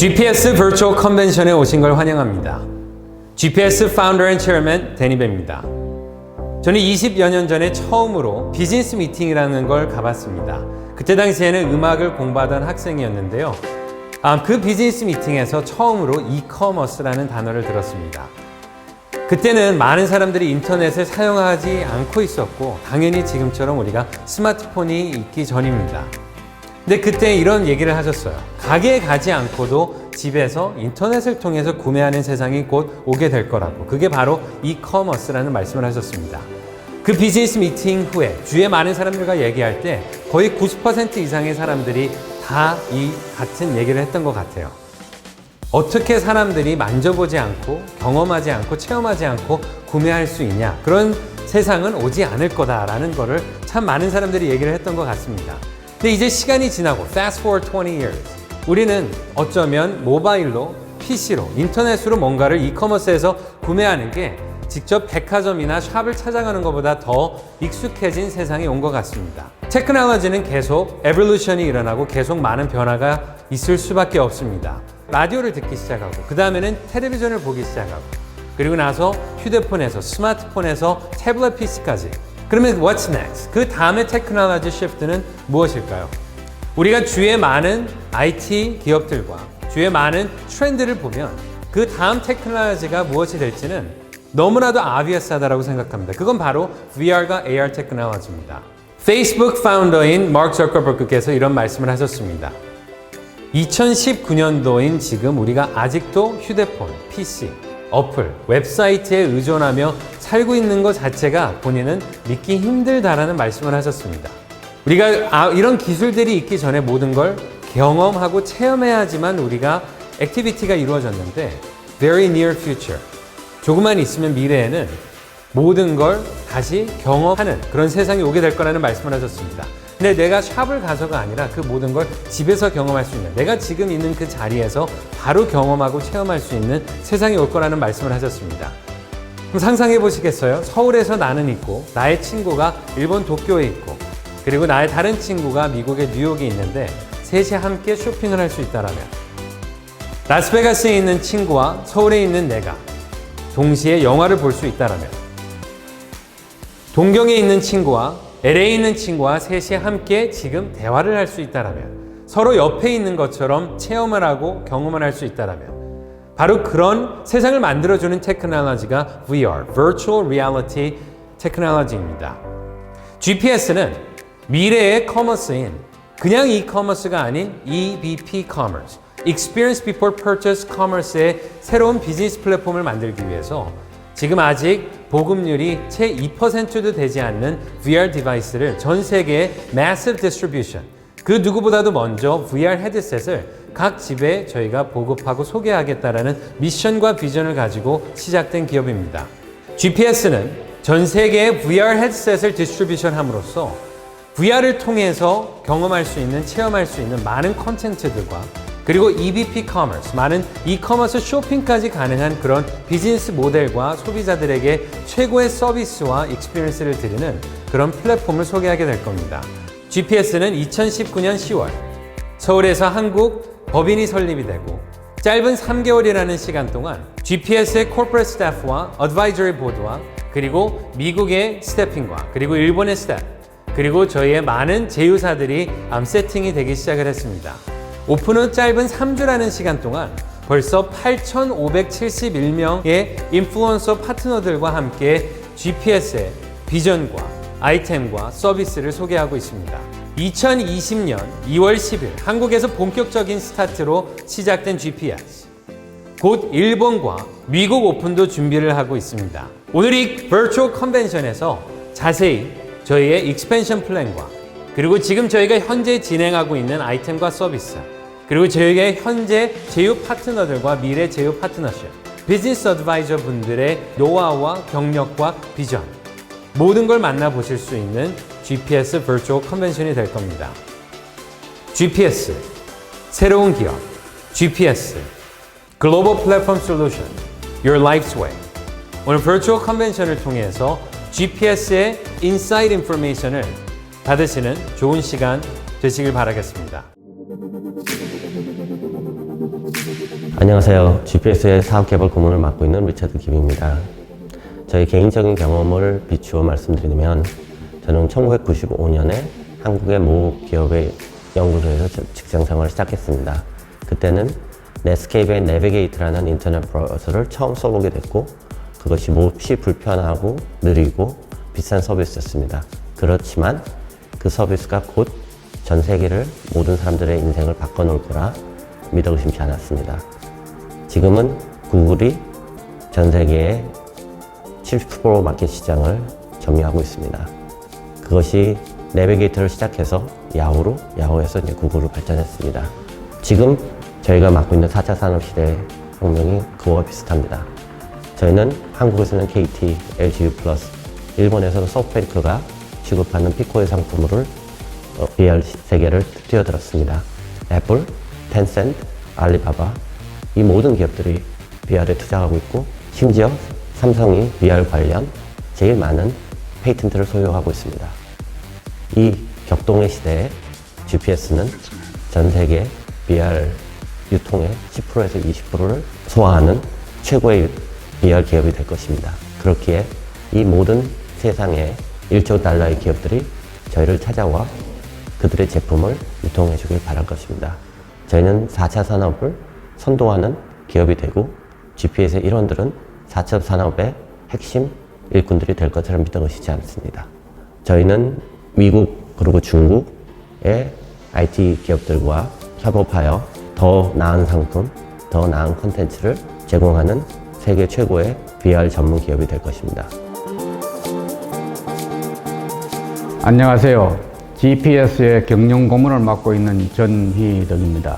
GPS Virtual Convention에 오신 걸 환영합니다. GPS Founder and Chairman 데니베입니다. 저는 20여 년 전에 처음으로 비즈니스 미팅이라는 걸 가봤습니다. 그때 당시에는 음악을 공부하던 학생이었는데요. 그 비즈니스 미팅에서 처음으로 이커머스라는 단어를 들었습니다. 그때는 많은 사람들이 인터넷을 사용하지 않고 있었고 당연히 지금처럼 우리가 스마트폰이 있기 전입니다. 근데 그때 이런 얘기를 하셨어요. 가게에 가지 않고도 집에서 인터넷을 통해서 구매하는 세상이 곧 오게 될 거라고. 그게 바로 이커머스라는 말씀을 하셨습니다. 그 비즈니스 미팅 후에 주위에 많은 사람들과 얘기할 때 거의 90% 이상의 사람들이 다 이 같은 얘기를 했던 것 같아요. 어떻게 사람들이 만져보지 않고 경험하지 않고 체험하지 않고 구매할 수 있냐. 그런 세상은 오지 않을 거다라는 거를 참 많은 사람들이 얘기를 했던 것 같습니다. 근데 이제 시간이 지나고 fast forward 20 years 우리는 어쩌면 모바일로 PC로 인터넷으로 뭔가를 이커머스에서 구매하는 게 직접 백화점이나 샵을 찾아가는 것보다 더 익숙해진 세상이 온 것 같습니다. 테크놀로지는 계속 에볼루션이 일어나고 계속 많은 변화가 있을 수밖에 없습니다. 라디오를 듣기 시작하고 그 다음에는 텔레비전을 보기 시작하고 그리고 나서 휴대폰에서 스마트폰에서 태블릿 PC까지 그러면 what's next? 그 다음에 테크놀로지 시프트는 무엇일까요? 우리가 주위에 많은 IT 기업들과 주위에 많은 트렌드를 보면 그 다음 테크놀로지가 무엇이 될지는 너무나도 obvious하다고 생각합니다. 그건 바로 VR과 AR 테크놀로지입니다. 페이스북 파운더인 마크 저커버그께서 이런 말씀을 하셨습니다. 2019년도인 지금 우리가 아직도 휴대폰, PC, 어플, 웹사이트에 의존하며 살고 있는 것 자체가 본인은 믿기 힘들다라는 말씀을 하셨습니다. 우리가 이런 기술들이 있기 전에 모든 걸 경험하고 체험해야지만 우리가 액티비티가 이루어졌는데 very near future, 조금만 있으면 미래에는 모든 걸 다시 경험하는 그런 세상이 오게 될 거라는 말씀을 하셨습니다. 근데 내가 샵을 가서가 아니라 그 모든 걸 집에서 경험할 수 있는 내가 지금 있는 그 자리에서 바로 경험하고 체험할 수 있는 세상이 올 거라는 말씀을 하셨습니다. 그럼 상상해 보시겠어요? 서울에서 나는 있고 나의 친구가 일본 도쿄에 있고 그리고 나의 다른 친구가 미국의 뉴욕에 있는데 셋이 함께 쇼핑을 할 수 있다라면 라스베가스에 있는 친구와 서울에 있는 내가 동시에 영화를 볼 수 있다라면 동경에 있는 친구와 LA에 있는 친구와 셋이 함께 지금 대화를 할 수 있다라면 서로 옆에 있는 것처럼 체험을 하고 경험을 할 수 있다라면 바로 그런 세상을 만들어주는 테크놀로지가 VR, Virtual Reality 테크놀로지입니다. GPS는 미래의 커머스인 그냥 이커머스가 아닌 EBP Commerce, Experience Before Purchase Commerce의 새로운 비즈니스 플랫폼을 만들기 위해서 지금 아직 보급률이 채 2%도 되지 않는 VR 디바이스를 전 세계에 Massive Distribution, 그 누구보다도 먼저 VR 헤드셋을 각 집에 저희가 보급하고 소개하겠다라는 미션과 비전을 가지고 시작된 기업입니다. GPS는 전 세계에 VR 헤드셋을 디스트리뷰션 함으로써 VR을 통해서 경험할 수 있는, 체험할 수 있는 많은 콘텐츠들과 그리고 EBP 커머스, 많은 이커머스 쇼핑까지 가능한 그런 비즈니스 모델과 소비자들에게 최고의 서비스와 익스피리언스를 드리는 그런 플랫폼을 소개하게 될 겁니다. GPS는 2019년 10월 서울에서 한국 법인이 설립이 되고 짧은 3개월이라는 시간 동안 GPS의 코퍼레이트 스태프와 어드바이저리 보드와 그리고 미국의 스태핑과 그리고 일본의 스태프 그리고 저희의 많은 제휴사들이 세팅이 되기 시작을 했습니다. 오픈 후 짧은 3주라는 시간 동안 벌써 8,571명의 인플루언서 파트너들과 함께 GPS의 비전과 아이템과 서비스를 소개하고 있습니다. 2020년 2월 10일 한국에서 본격적인 스타트로 시작된 GPS. 곧 일본과 미국 오픈도 준비를 하고 있습니다. 오늘 이 버추얼 컨벤션에서 자세히 저희의 익스펜션 플랜과 그리고 지금 저희가 현재 진행하고 있는 아이템과 서비스 그리고 저희의 현재 제휴 파트너들과 미래 제휴 파트너십 비즈니스 어드바이저 분들의 노하우와 경력과 비전 모든 걸 만나보실 수 있는 GPS 버추얼 컨벤션이 될 겁니다. GPS 새로운 기업 GPS 글로벌 플랫폼 솔루션 Your Life's Way 오늘 버추얼 컨벤션을 통해서 GPS의 인사이드 인포메이션을 받으시는 좋은 시간 되시길 바라겠습니다. 안녕하세요. GPS의 사업개발 고문을 맡고 있는 리처드 김입니다. 저희 개인적인 경험을 비추어 말씀드리면 저는 1995년에 한국의 모 기업의 연구소에서 직장 생활을 시작했습니다. 그때는 넷스케이프의 내비게이트라는 인터넷 브라우저를 처음 써보게 됐고 그것이 몹시 불편하고 느리고 비싼 서비스였습니다. 그렇지만 그 서비스가 곧 전 세계를 모든 사람들의 인생을 바꿔놓을 거라 믿어 의심치 않았습니다. 지금은 구글이 전 세계의 70% 마켓 시장을 점유하고 있습니다. 그것이 내비게이터를 시작해서 야후로, 야후에서 이제 구글로 발전했습니다. 지금 저희가 맡고 있는 4차 산업시대의 혁명이 그거와 비슷합니다. 저희는 한국에서는 KT, LGU+, 일본에서는 소프트뱅크가 취급하는 피코의 상품을 VR 세계를 뛰어들었습니다. 애플, 텐센트, 알리바바 이 모든 기업들이 VR에 투자하고 있고 심지어 삼성이 VR 관련 제일 많은 페이턴트를 소유하고 있습니다. 이 격동의 시대에 GPS는 전 세계 VR 유통의 10%에서 20%를 소화하는 최고의 VR 기업이 될 것입니다. 그렇기에 이 모든 세상의 1조 달러의 기업들이 저희를 찾아와 그들의 제품을 유통해 주길 바랄 것입니다. 저희는 4차 산업을 선도하는 기업이 되고 GPS의 일원들은 4차 산업의 핵심 일꾼들이 될 것처럼 믿어 의심치 않습니다. 저희는 미국 그리고 중국의 IT 기업들과 협업하여 더 나은 상품, 더 나은 콘텐츠를 제공하는 세계 최고의 VR 전문 기업이 될 것입니다. 안녕하세요. GPS의 경영 고문을 맡고 있는 전희덕입니다.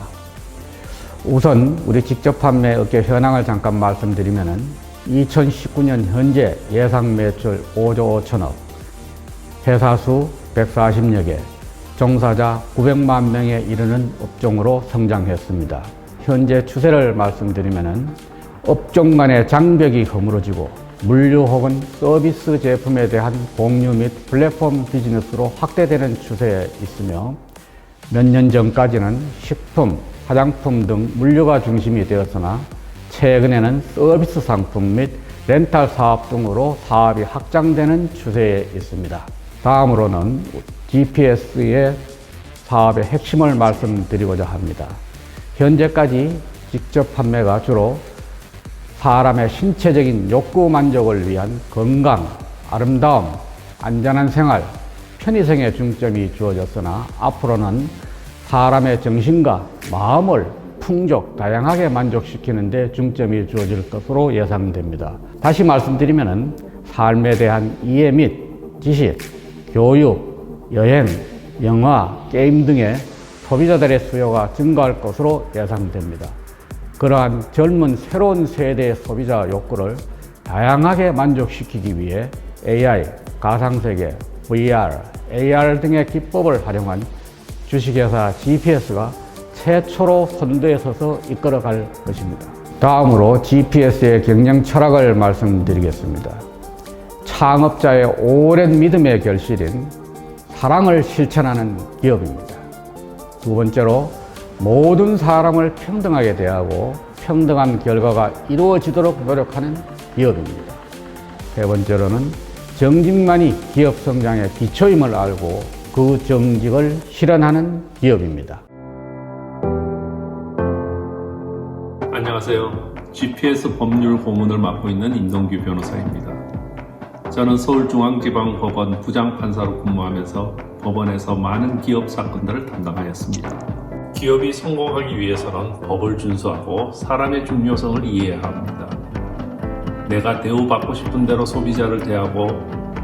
우선 우리 직접 판매 업계 현황을 잠깐 말씀드리면은 2019년 현재 예상 매출 5조 5천억, 회사 수 140여 개, 종사자 900만 명에 이르는 업종으로 성장했습니다. 현재 추세를 말씀드리면은 업종 간의 장벽이 허물어지고 물류 혹은 서비스 제품에 대한 공유 및 플랫폼 비즈니스로 확대되는 추세에 있으며 몇 년 전까지는 식품, 화장품 등 물류가 중심이 되었으나 최근에는 서비스 상품 및 렌탈 사업 등으로 사업이 확장되는 추세에 있습니다. 다음으로는 GPS의 사업의 핵심을 말씀드리고자 합니다. 현재까지 직접 판매가 주로 사람의 신체적인 욕구 만족을 위한 건강, 아름다움, 안전한 생활, 편의성에 중점이 주어졌으나 앞으로는 사람의 정신과 마음을 풍족, 다양하게 만족시키는 데 중점이 주어질 것으로 예상됩니다. 다시 말씀드리면 삶에 대한 이해 및 지식, 교육, 여행, 영화, 게임 등의 소비자들의 수요가 증가할 것으로 예상됩니다. 그러한 젊은 새로운 세대의 소비자 욕구를 다양하게 만족시키기 위해 AI, 가상세계, VR, AR 등의 기법을 활용한 주식회사 GPS가 최초로 선두에 서서 이끌어갈 것입니다. 다음으로 GPS의 경영 철학을 말씀드리겠습니다. 창업자의 오랜 믿음의 결실인 사랑을 실천하는 기업입니다. 두 번째로 모든 사람을 평등하게 대하고 평등한 결과가 이루어지도록 노력하는 기업입니다. 세 번째로는 정직만이 기업 성장의 기초임을 알고 그 정직을 실현하는 기업입니다. 안녕하세요. GPS 법률 고문을 맡고 있는 임동규 변호사입니다. 저는 서울중앙지방법원 부장판사로 근무하면서 법원에서 많은 기업 사건들을 담당하였습니다. 기업이 성공하기 위해서는 법을 준수하고 사람의 중요성을 이해해야 합니다. 내가 대우받고 싶은 대로 소비자를 대하고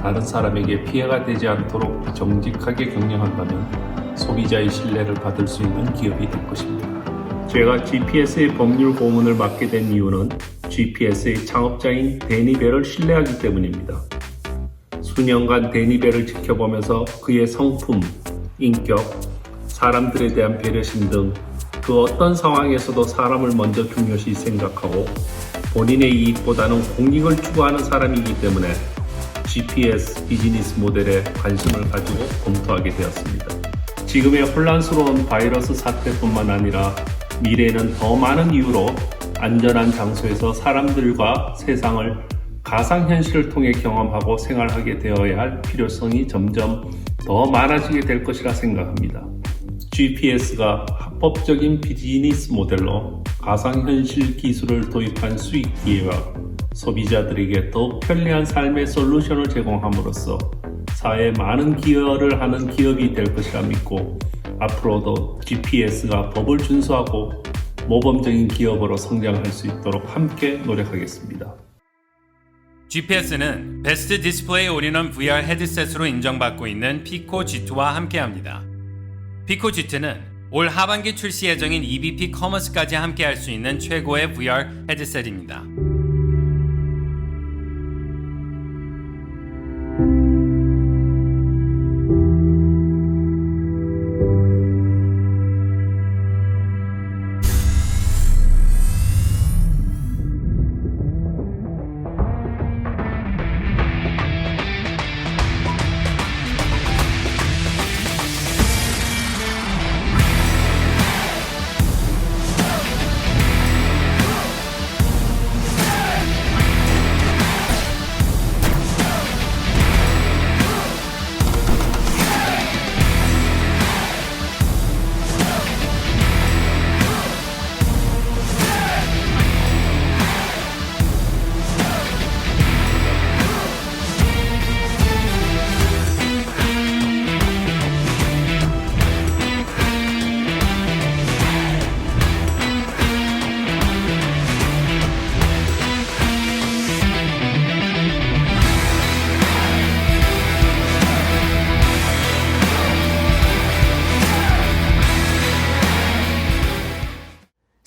다른 사람에게 피해가 되지 않도록 정직하게 경영한다면 소비자의 신뢰를 받을 수 있는 기업이 될 것입니다. 제가 GPS의 법률 고문을 맡게 된 이유는 GPS의 창업자인 데니 벨을 신뢰하기 때문입니다. 수년간 데니 벨을 지켜보면서 그의 성품, 인격, 사람들에 대한 배려심 등 그 어떤 상황에서도 사람을 먼저 중요시 생각하고 본인의 이익보다는 공익을 추구하는 사람이기 때문에 GPS 비즈니스 모델에 관심을 가지고 검토하게 되었습니다. 지금의 혼란스러운 바이러스 사태뿐만 아니라 미래에는 더 많은 이유로 안전한 장소에서 사람들과 세상을 가상현실을 통해 경험하고 생활하게 되어야 할 필요성이 점점 더 많아지게 될 것이라 생각합니다. GPS가 합법적인 비즈니스 모델로 가상현실 기술을 도입한 수익 기회와 소비자들에게 더욱 편리한 삶의 솔루션을 제공함으로써 사회에 많은 기여를 하는 기업이 될 것이라 믿고 앞으로도 GPS가 법을 준수하고 모범적인 기업으로 성장할 수 있도록 함께 노력하겠습니다. GPS는 베스트 디스플레이 올인원 VR 헤드셋으로 인정받고 있는 피코 G2와 함께합니다. 피코 G2는 올 하반기 출시 예정인 EVP 커머스까지 함께할 수 있는 최고의 VR 헤드셋입니다.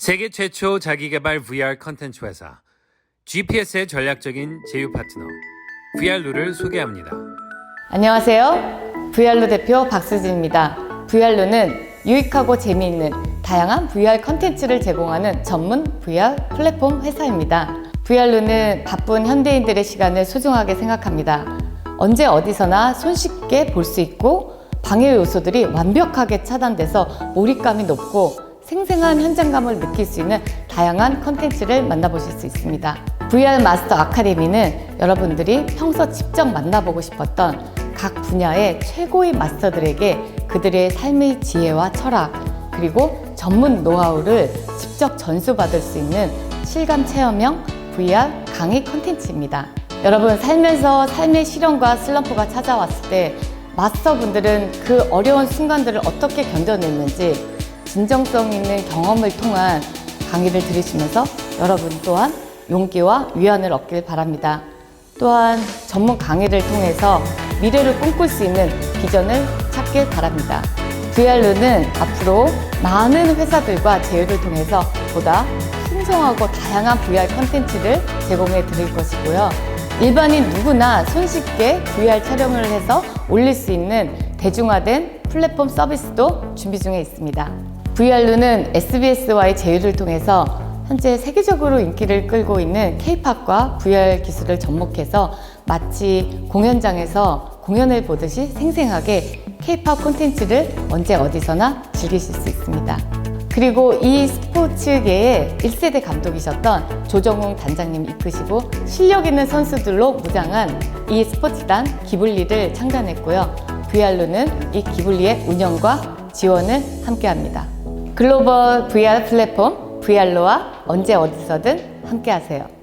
세계 최초 자기개발 VR 컨텐츠 회사 GPS의 전략적인 제휴 파트너 VR루를 소개합니다. 안녕하세요. VR루 대표 박수진입니다. VR루는 유익하고 재미있는 다양한 VR 컨텐츠를 제공하는 전문 VR 플랫폼 회사입니다. VR루는 바쁜 현대인들의 시간을 소중하게 생각합니다. 언제 어디서나 손쉽게 볼 수 있고 방해 요소들이 완벽하게 차단돼서 몰입감이 높고 생생한 현장감을 느낄 수 있는 다양한 컨텐츠를 만나보실 수 있습니다. VR 마스터 아카데미는 여러분들이 평소 직접 만나보고 싶었던 각 분야의 최고의 마스터들에게 그들의 삶의 지혜와 철학 그리고 전문 노하우를 직접 전수받을 수 있는 실감 체험형 VR 강의 컨텐츠입니다. 여러분, 살면서 삶의 시련과 슬럼프가 찾아왔을 때 마스터분들은 그 어려운 순간들을 어떻게 견뎌냈는지 진정성 있는 경험을 통한 강의를 들으시면서 여러분 또한 용기와 위안을 얻길 바랍니다. 또한 전문 강의를 통해서 미래를 꿈꿀 수 있는 비전을 찾길 바랍니다. VR루는 앞으로 많은 회사들과 제휴를 통해서 보다 풍성하고 다양한 VR 컨텐츠를 제공해 드릴 것이고요. 일반인 누구나 손쉽게 VR 촬영을 해서 올릴 수 있는 대중화된 플랫폼 서비스도 준비 중에 있습니다. VR루는 SBS와의 제휴를 통해서 현재 세계적으로 인기를 끌고 있는 K-팝과 VR 기술을 접목해서 마치 공연장에서 공연을 보듯이 생생하게 K-팝 콘텐츠를 언제 어디서나 즐기실 수 있습니다. 그리고 이 스포츠계의 1세대 감독이셨던 조정웅 단장님 이끄시고 실력 있는 선수들로 무장한 이 스포츠단 기블리를 창단했고요. VR루는 이 기블리의 운영과 지원을 함께합니다. 글로벌 VR 플랫폼 VR루와 언제 어디서든 함께하세요.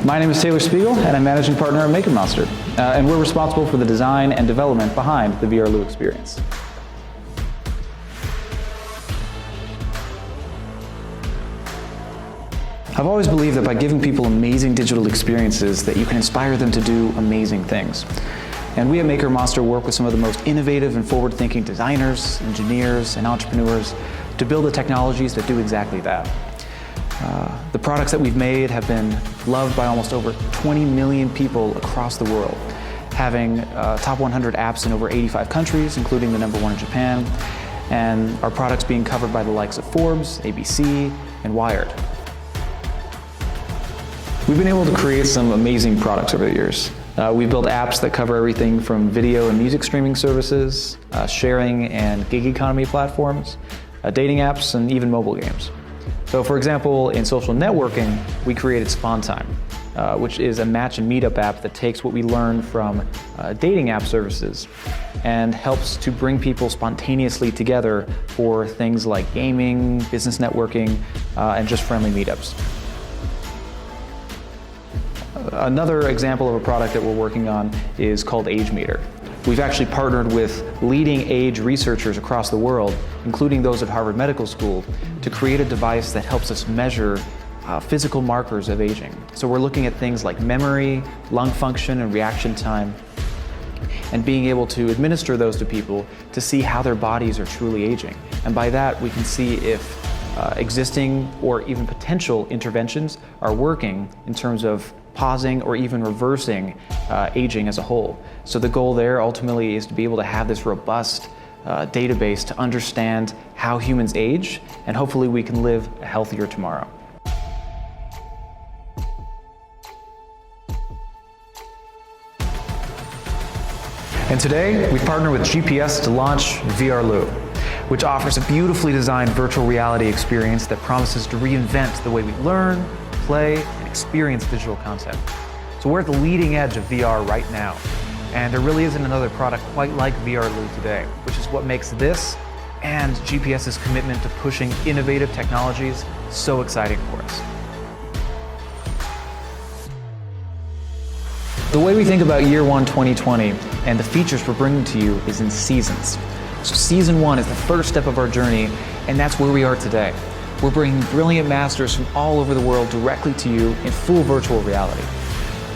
My name is Taylor Spiegel, and I'm managing partner at MakerMonster, and we're responsible for the design and development behind the VRLU experience. I've always believed that by giving people amazing digital experiences that you can inspire them to do amazing things. And we at MakerMonster work with some of the most innovative and forward-thinking designers, engineers, and entrepreneurs to build the technologies that do exactly that. The products that we've made have been loved by almost over 20 million people across the world, having top 100 apps in over 85 countries, including the #1 in Japan, and our products being covered by the likes of Forbes, ABC, and Wired. We've been able to create some amazing products over the years. We've built apps that cover everything from video and music streaming services, sharing and gig economy platforms, dating apps, and even mobile games. So for example, in social networking, we created SpawnTime, which is a match and meetup app that takes what we learned from dating app services and helps to bring people spontaneously together for things like gaming, business networking, and just friendly meetups. Another example of a product that we're working on is called AgeMeter. We've actually partnered with leading age researchers across the world, including those at Harvard Medical School, to create a device that helps us measure physical markers of aging. So we're looking at things like memory, lung function, and reaction time, and being able to administer those to people to see how their bodies are truly aging. And by that, we can see if existing or even potential interventions are working in terms of pausing or even reversing aging as a whole. So the goal there ultimately is to be able to have this robust database to understand how humans age, and hopefully we can live a healthier tomorrow. And today, we partner with GPS to launch VRLU, which offers a beautifully designed virtual reality experience that promises to reinvent the way we learn, play, and experience digital content. So we're at the leading edge of VR right now, and there really isn't another product quite like VRLU today, which is what makes this and GPS's commitment to pushing innovative technologies so exciting for us. The way we think about year one 2020 and the features we're bringing to you is in seasons. So season 1 is the first step of our journey, and that's where we are today. We're bringing brilliant masters from all over the world directly to you in full virtual reality.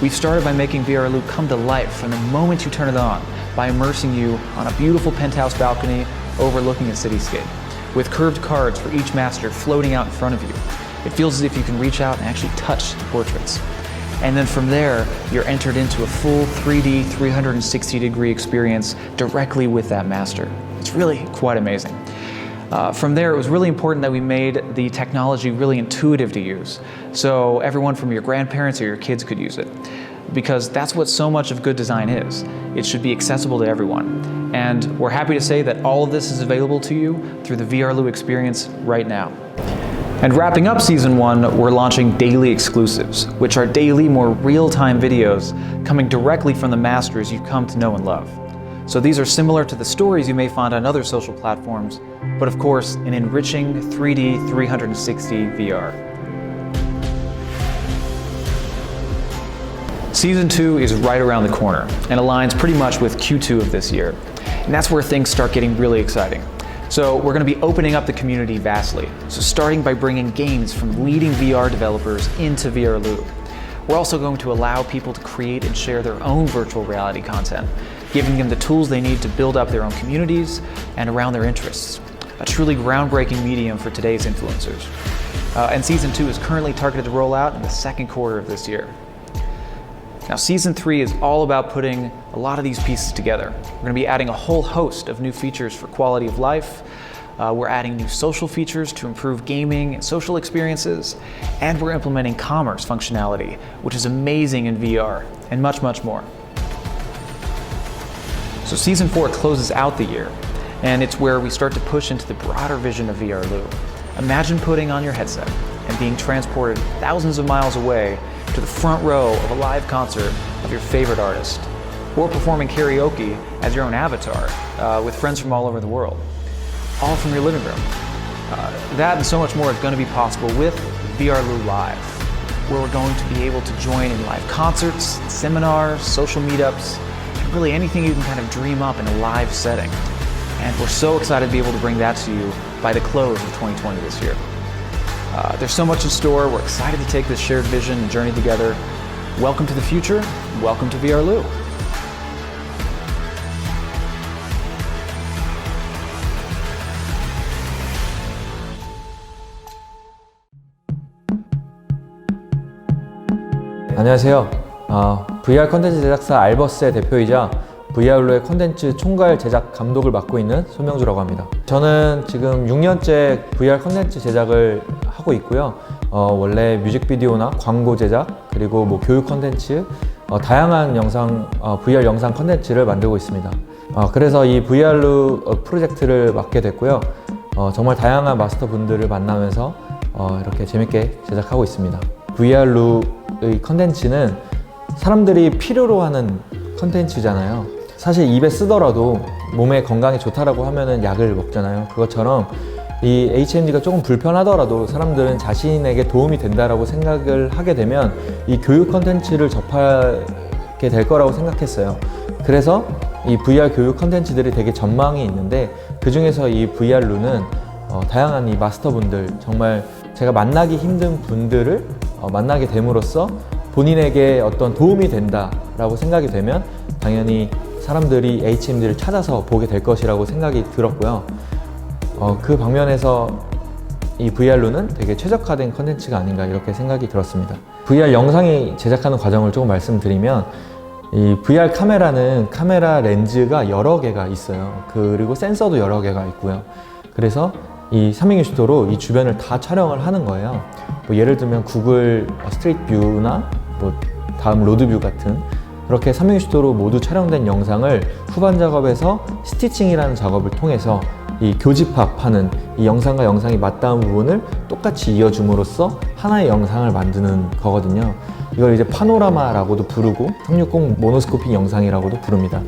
We've started by making VRLU come to life from the moment you turn it on by immersing you on a beautiful penthouse balcony overlooking a cityscape, with curved cards for each master floating out in front of you. It feels as if you can reach out and actually touch the portraits. And then from there, you're entered into a full 3D 360-degree experience directly with that master. It's really quite amazing. From there, it was really important that we made the technology really intuitive to use, so everyone from your grandparents or your kids could use it. Because that's what so much of good design is. It should be accessible to everyone. And we're happy to say that all of this is available to you through the VRLU experience right now. And wrapping up season 1, we're launching daily exclusives, which are daily, more real-time videos coming directly from the masters you've come to know and love. So these are similar to the stories you may find on other social platforms, but of course, in enriching 3D 360 VR. Season 2 is right around the corner and aligns pretty much with Q2 of this year. And that's where things start getting really exciting. So we're going to be opening up the community vastly. So starting by bringing games from leading VR developers into VRLU. We're also going to allow people to create and share their own virtual reality content, giving them the tools they need to build up their own communities and around their interests. A truly groundbreaking medium for today's influencers. And Season 2 is currently targeted to roll out in the second quarter of this year. Now, Season 3 is all about putting a lot of these pieces together. We're going to be adding a whole host of new features for quality of life. We're adding new social features to improve gaming and social experiences. And we're implementing commerce functionality, which is amazing in VR, and much, much more. So Season 4 closes out the year, and it's where we start to push into the broader vision of VRLU. Imagine putting on your headset and being transported thousands of miles away to the front row of a live concert of your favorite artist, or performing karaoke as your own avatar with friends from all over the world, all from your living room. That and so much more is going to be possible with VRLU Live. where we're going to be able to join in live concerts, seminars, social meetups, and really anything you can kind of dream up in a live setting. And we're so excited to be able to bring that to you by the close of 2020 this year. There's so much in store. We're excited to take this shared vision and journey together. Welcome to the future. Welcome to VRLU. 안녕하세요. VR 컨텐츠 제작사 알버스의 대표이자 VR로의 컨텐츠 총괄 제작 감독을 맡고 있는 손명주라고 합니다. 저는 지금 6년째 VR 컨텐츠 제작을 하고 있고요. 원래 뮤직비디오나 광고 제작, 그리고 뭐 교육 컨텐츠, 다양한 VR 영상 컨텐츠를 만들고 있습니다. 그래서 이 VR로 프로젝트를 맡게 됐고요. 정말 다양한 마스터 분들을 만나면서 이렇게 재밌게 제작하고 있습니다. VR로의 컨텐츠는 사람들이 필요로 하는 컨텐츠잖아요. 사실 입에 쓰더라도 몸에 건강에 좋다라고 하면은 약을 먹잖아요. 그것처럼 이 HMD가 조금 불편하더라도 사람들은 자신에게 도움이 된다라고 생각을 하게 되면 이 교육 컨텐츠를 접하게 될 거라고 생각했어요. 그래서 이 VR 교육 컨텐츠들이 되게 전망이 있는데, 그 중에서 이 VR루는 다양한 이 마스터분들, 정말 제가 만나기 힘든 분들을 만나게 됨으로써 본인에게 어떤 도움이 된다라고 생각이 되면 당연히 사람들이 HMD를 찾아서 보게 될 것이라고 생각이 들었고요. 그 방면에서 이 VR루는 되게 최적화된 컨텐츠가 아닌가 이렇게 생각이 들었습니다. VR 영상이 제작하는 과정을 조금 말씀드리면, 이 VR 카메라는 카메라 렌즈가 여러 개가 있어요. 그리고 센서도 여러 개가 있고요. 그래서 이 360도로 이 주변을 다 촬영을 하는 거예요. 뭐 예를 들면 구글 스트리트 뷰나 뭐 다음 로드 뷰 같은 그렇게 360도로 모두 촬영된 영상을 후반 작업에서 스티칭이라는 작업을 통해서 이 교집합하는, 이 영상과 영상이 맞닿은 부분을 똑같이 이어줌으로써 하나의 영상을 만드는 거거든요. 이걸 이제 파노라마라고도 부르고 360 모노스코핑 영상이라고도 부릅니다.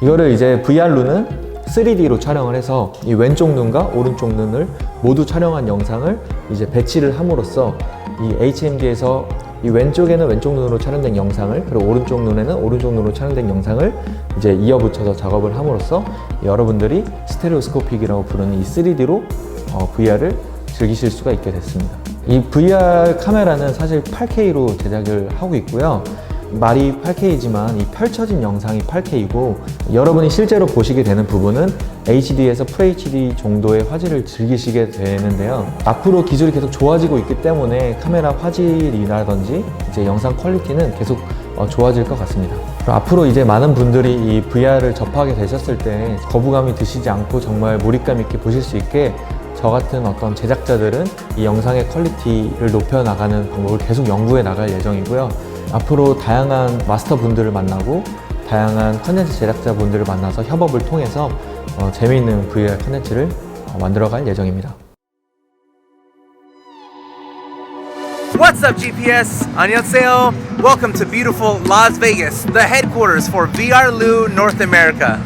이거를 이제 VR루는 3D로 촬영을 해서 이 왼쪽 눈과 오른쪽 눈을 모두 촬영한 영상을 이제 배치를 함으로써 이 HMD에서 이 왼쪽에는 왼쪽 눈으로 촬영된 영상을, 그리고 오른쪽 눈에는 오른쪽 눈으로 촬영된 영상을 이제 이어붙여서 작업을 함으로써 여러분들이 스테레오스코픽이라고 부르는 이 3D로 VR을 즐기실 수가 있게 됐습니다. 이 VR 카메라는 사실 8K로 제작을 하고 있고요. 말이 8K이지만 이 펼쳐진 영상이 8K이고, 여러분이 실제로 보시게 되는 부분은 HD에서 FHD 정도의 화질을 즐기시게 되는데요. 앞으로 기술이 계속 좋아지고 있기 때문에 카메라 화질이라든지 이제 영상 퀄리티는 계속 좋아질 것 같습니다. 앞으로 이제 많은 분들이 이 VR을 접하게 되셨을 때 거부감이 드시지 않고 정말 몰입감 있게 보실 수 있게 저 같은 어떤 제작자들은 이 영상의 퀄리티를 높여나가는 방법을 계속 연구해 나갈 예정이고요. 앞으로 다양한 마스터 분들을 만나고 다양한 컨텐츠 제작자 분들을 만나서 협업을 통해서 재미있는 VR 컨텐츠를 만들어갈 예정입니다. What's up, GPS? 안녕하세요. Welcome to beautiful Las Vegas, the headquarters for VRLU North America.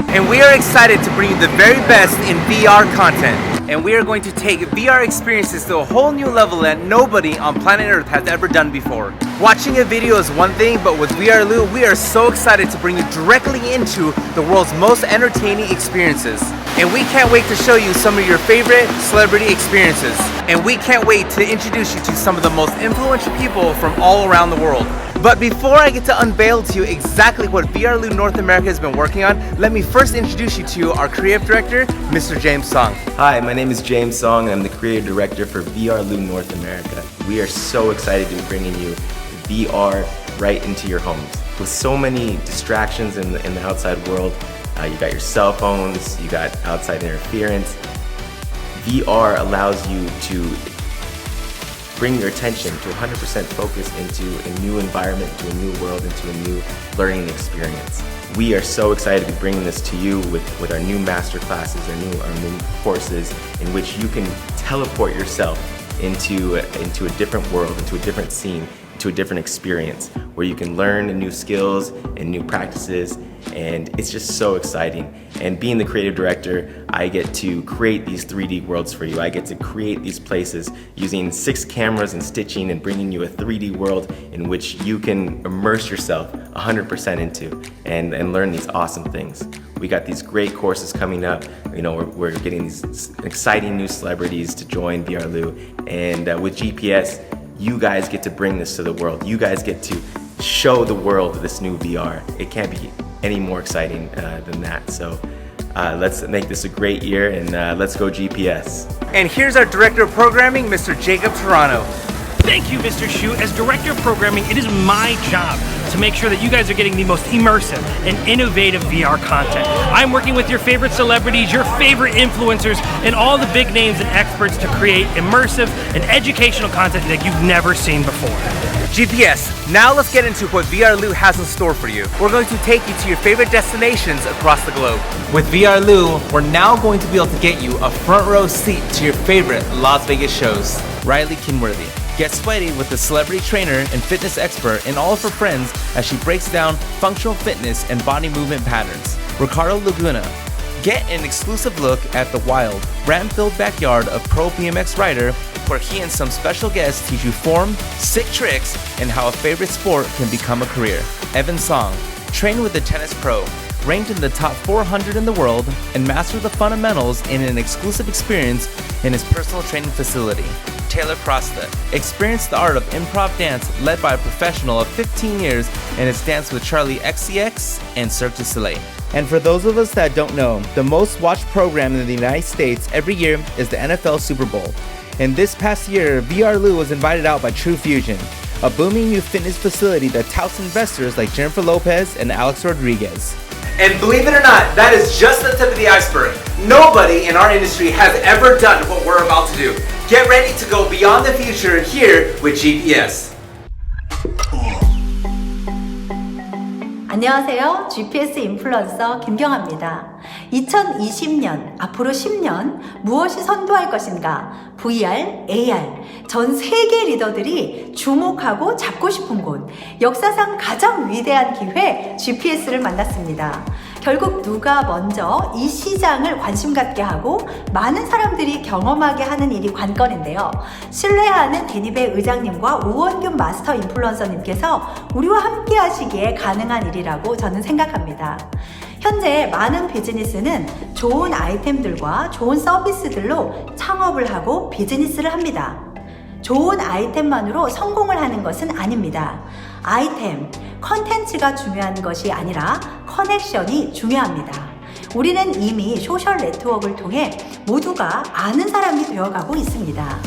And we are excited to bring you the very best in VR content. And we are going to take VR experiences to a whole new level that nobody on planet Earth has ever done before. Watching a video is one thing, but with VRLU, we are so excited to bring you directly into the world's most entertaining experiences. And we can't wait to show you some of your favorite celebrity experiences. And we can't wait to introduce you to some of the most influential people from all around the world. But before I get to unveil to you exactly what VRLU North America has been working on, let me first introduce you to our creative director, Mr. James Song. Hi, my name is James Song, and I'm the creative director for VRLU North America. We are so excited to be bringing you VR right into your homes. With so many distractions in the outside world, you got your cell phones, you got outside interference. VR allows you to bring your attention to 100% focus into a new environment, into a new world, into a new learning experience. We are so excited to be bringing this to you with our new master classes, our new courses, in which you can teleport yourself into a different world, into a different scene, to a different experience where you can learn new skills and new practices, and it's just so exciting. And being the creative director, I get to create these 3D worlds for you. I get to create these places using 6 cameras and stitching and bringing you a 3D world in which you can immerse yourself 100% into and learn these awesome things. We got these great courses coming up. You know, we're getting these exciting new celebrities to join VRLU, and with GPS, you guys get to bring this to the world. You guys get to show the world this new VR. It can't be any more exciting than that. So let's make this a great year, and let's go GPS. And here's our Director of Programming, Mr. Jacob Toronto. Thank you, Mr. Shu. As Director of Programming, it is my job to make sure that you guys are getting the most immersive and innovative VR content. I'm working with your favorite celebrities, your favorite influencers, and all the big names and experts to create immersive and educational content that you've never seen before. GPS, now let's get into what VRLU has in store for you. We're going to take you to your favorite destinations across the globe. With VRLU, we're now going to be able to get you a front row seat to your favorite Las Vegas shows. Riley Kinworthy. Get sweaty with the celebrity trainer and fitness expert and all of her friends as she breaks down functional fitness and body movement patterns. Ricardo Laguna. Get an exclusive look at the wild, ram-filled backyard of pro BMX rider, where he and some special guests teach you form, sick tricks, and how a favorite sport can become a career. Evan Song. Train with the tennis pro. Ranked in the top 400 in the world, and master the fundamentals in an exclusive experience in his personal training facility. Taylor Crosta. Experience the art of improv dance led by a professional of 15 years and has danced with Charlie XCX and Cirque du Soleil. And for those of us that don't know, the most watched program in the United States every year is the NFL Super Bowl. And this past year, VRLU was invited out by True Fusion, a booming new fitness facility that touts investors like Jennifer Lopez and Alex Rodriguez. And believe it or not, that is just the tip of the iceberg. Nobody in our industry has ever done what we're about to do. Get ready to go beyond the future here with GPS. 안녕하세요. GPS 인플루언서 김경아입니다. 2020년, 앞으로 10년 무엇이 선도할 것인가? VR, AR, 전 세계 리더들이 주목하고 잡고 싶은 곳, 역사상 가장 위대한 기회 GPS를 만났습니다. 결국 누가 먼저 이 시장을 관심 갖게 하고 많은 사람들이 경험하게 하는 일이 관건인데요. 신뢰하는 데니베 의장님과 우원균 마스터 인플루언서님께서 우리와 함께 하시기에 가능한 일이라고 저는 생각합니다. 현재 많은 비즈니스는 좋은 아이템들과 좋은 서비스들로 창업을 하고 비즈니스를 합니다. 좋은 아이템만으로 성공을 하는 것은 아닙니다. 아이템, 컨텐츠가 중요한 것이 아니라 커넥션이 중요합니다. 우리는 이미 소셜 네트워크를 통해 모두가 아는 사람이 되어가고 있습니다.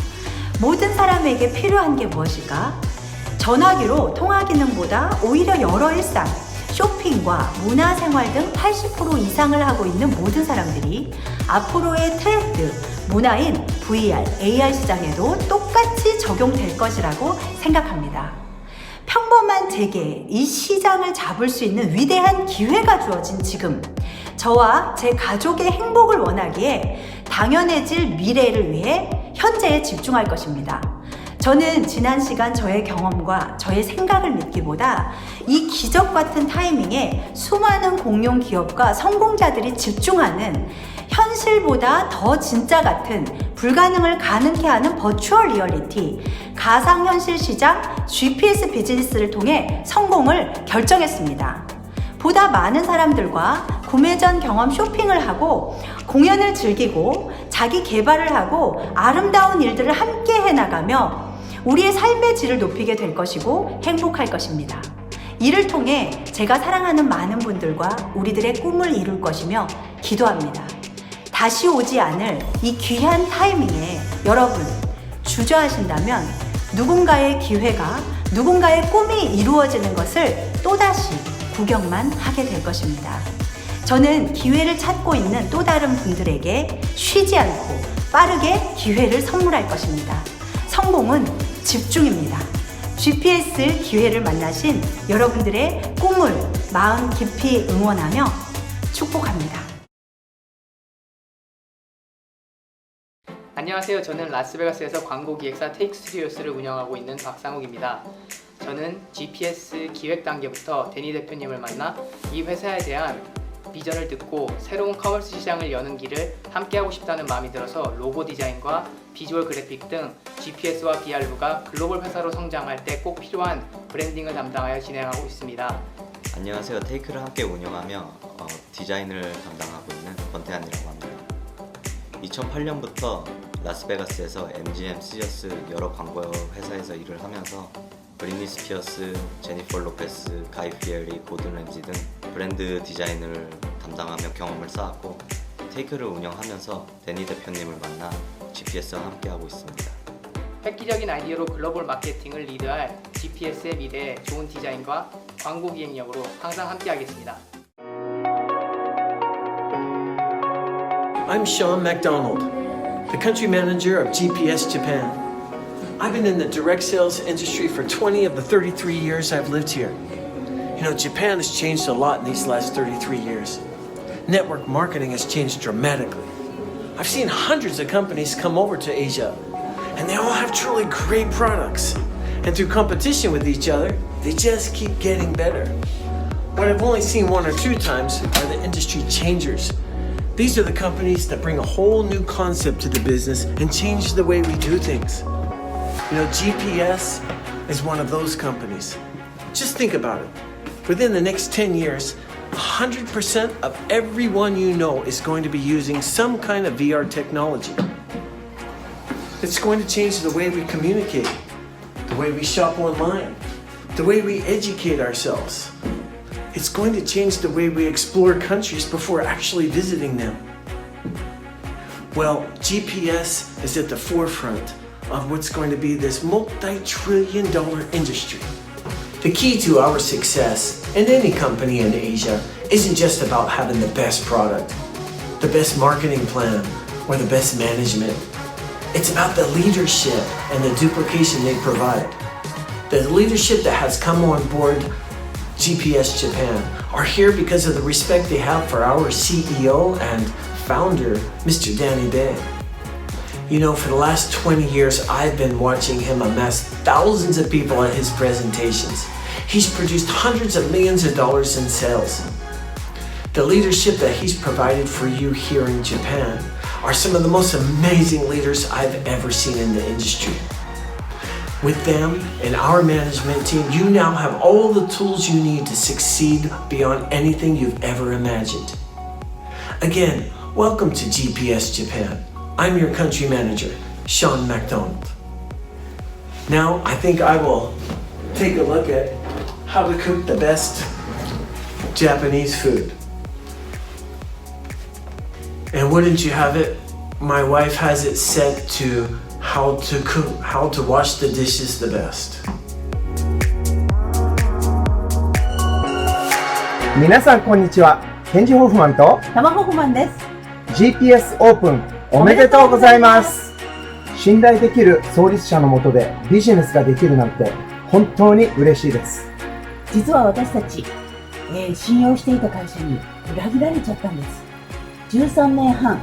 모든 사람에게 필요한 게 무엇일까? 전화기로 통화 기능보다 오히려 여러 일상, 쇼핑과 문화생활 등 80% 이상을 하고 있는 모든 사람들이 앞으로의 트렌드, 문화인 VR, AR 시장에도 똑같이 적용될 것이라고 생각합니다. 평범한 제게 이 시장을 잡을 수 있는 위대한 기회가 주어진 지금, 저와 제 가족의 행복을 원하기에 당연해질 미래를 위해 현재에 집중할 것입니다. 저는 지난 시간 저의 경험과 저의 생각을 믿기보다 이 기적 같은 타이밍에 수많은 공룡 기업과 성공자들이 집중하는 현실보다 더 진짜 같은 불가능을 가능케 하는 버추얼 리얼리티, 가상현실 시장 GPS 비즈니스를 통해 성공을 결정했습니다. 보다 많은 사람들과 구매 전 경험 쇼핑을 하고 공연을 즐기고 자기 개발을 하고 아름다운 일들을 함께 해나가며 우리의 삶의 질을 높이게 될 것이고 행복할 것입니다. 이를 통해 제가 사랑하는 많은 분들과 우리들의 꿈을 이룰 것이며 기도합니다. 다시 오지 않을 이 귀한 타이밍에 여러분 주저하신다면 누군가의 기회가, 누군가의 꿈이 이루어지는 것을 또다시 구경만 하게 될 것입니다. 저는 기회를 찾고 있는 또 다른 분들에게 쉬지 않고 빠르게 기회를 선물할 것입니다. 성공은 집중입니다. GPS 기회를 만나신 여러분들의 꿈을 마음 깊이 응원하며 축복합니다. 안녕하세요. 저는 라스베가스에서 광고기획사 테이크 스튜디오스를 운영하고 있는 박상욱입니다. 저는 GPS 기획 단계부터 데니 대표님을 만나 이 회사에 대한 비전을 듣고 새로운 커머스 시장을 여는 길을 함께하고 싶다는 마음이 들어서 로고 디자인과 비주얼 그래픽 등 GPS와 VR루가 글로벌 회사로 성장할 때 꼭 필요한 브랜딩을 담당하여 진행하고 있습니다. 안녕하세요. 테이크를 함께 운영하며 디자인을 담당하고 있는 권태환이라고 합니다. 2008년부터 라스베가스에서 MGM, 시저스 여러 광고 회사에서 일을 하면서 브리니 스피어스, 제니퍼 로페스, 가이 피에리, 고든 램지 등 브랜드 디자인을 담당하며 경험을 쌓았고 테이크를 운영하면서 데니 대표님을 만나 GPS와 함께하고 있습니다. 획기적인 아이디어로 글로벌 마케팅을 리드할 GPS의 미래에 좋은 디자인과 광고 기획력으로 항상 함께하겠습니다. I'm Sean MacDonald, the country manager of GPS Japan. I've been in the direct sales industry for 20 of the 33 years I've lived here. You know, Japan has changed a lot in these last 33 years. Network marketing has changed dramatically. I've seen hundreds of companies come over to Asia, and they all have truly great products. And through competition with each other, they just keep getting better. What I've only seen one or two times are the industry changers. These are the companies that bring a whole new concept to the business and change the way we do things. You know, GPS is one of those companies. Just think about it. Within the next 10 years, 100% of everyone you know is going to be using some kind of VR technology. It's going to change the way we communicate, the way we shop online, the way we educate ourselves. It's going to change the way we explore countries before actually visiting them. Well, GPS is at the forefront of what's going to be this multi-trillion-dollar industry. The key to our success in any company in Asia isn't just about having the best product, the best marketing plan, or the best management. It's about the leadership and the duplication they provide. The leadership that has come on board GPS Japan are here because of the respect they have for our CEO and founder, Mr. Danny Bay. You know, for the last 20 years, I've been watching him amass thousands of people at his presentations. He's produced hundreds of millions of dollars in sales. The leadership that he's provided for you here in Japan are some of the most amazing leaders I've ever seen in the industry. With them and our management team, you now have all the tools you need to succeed beyond anything you've ever imagined. Again, welcome to GPS Japan. I'm your country manager, Sean MacDonald. Now, I think I will take a look at how to cook the best Japanese food. And wouldn't you have it, my wife has it set to how to wash the dishes the best. 皆さんこんにちは。ケンジ・ホフマンと生ホフマンです。 GPS オープンおめでとうございます。信頼できる創立者の下でビジネスができるなんて本当に嬉しいです。実は私たち、信用していた会社に裏切られちゃったんです。13年半、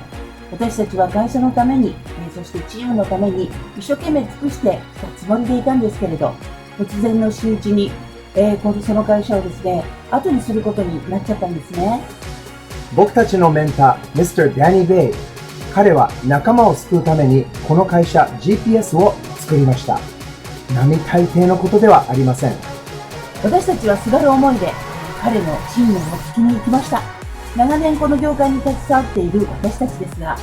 私たちは会社のために、そしてチームのために一生懸命尽くしてきたつもりでいたんですけれど、突然の仕打ちに、その会社をですね、後にすることになっちゃったんですね。僕たちのメンター、Mr. Danny Bay。彼は仲間を救うためにこの会社 GPS を作りました。並大抵のことではありません。私たちはすがる思いで彼の信念を聞きに行きました。長年この業界に携わっている私たちですが、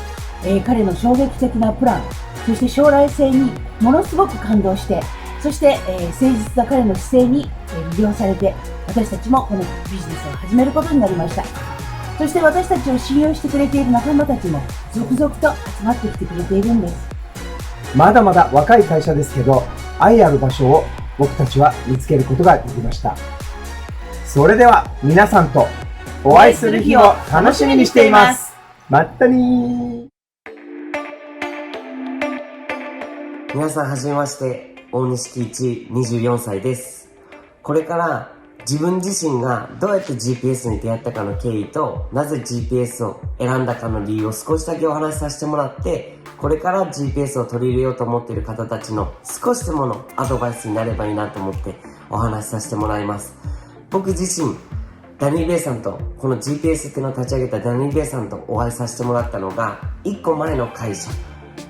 彼の衝撃的なプラン、そして将来性にものすごく感動して、そして、誠実な彼の姿勢に、魅了されて、私たちもこのビジネスを始めることになりました。そして私たちを信用してくれている仲間たちも続々と集まってきてくれているんです。まだまだ若い会社ですけど、愛ある場所を僕たちは見つけることができました。それでは皆さんとお会いする日を楽しみにしています。まったねー。皆さんはじめまして、大西喜一24歳です。これから自分自身がどうやって GPS に出会ったかの経緯と、なぜ GPS を選んだかの理由を少しだけお話しさせてもらって、これから GPS を取り入れようと思っている方たちの少しでものアドバイスになればいいなと思ってお話しさせてもらいます。僕自身、ダニー・ベイさんと、この GPS っていうのを立ち上げたダニー・ベイさんとお会いさせてもらったのが1個前の会社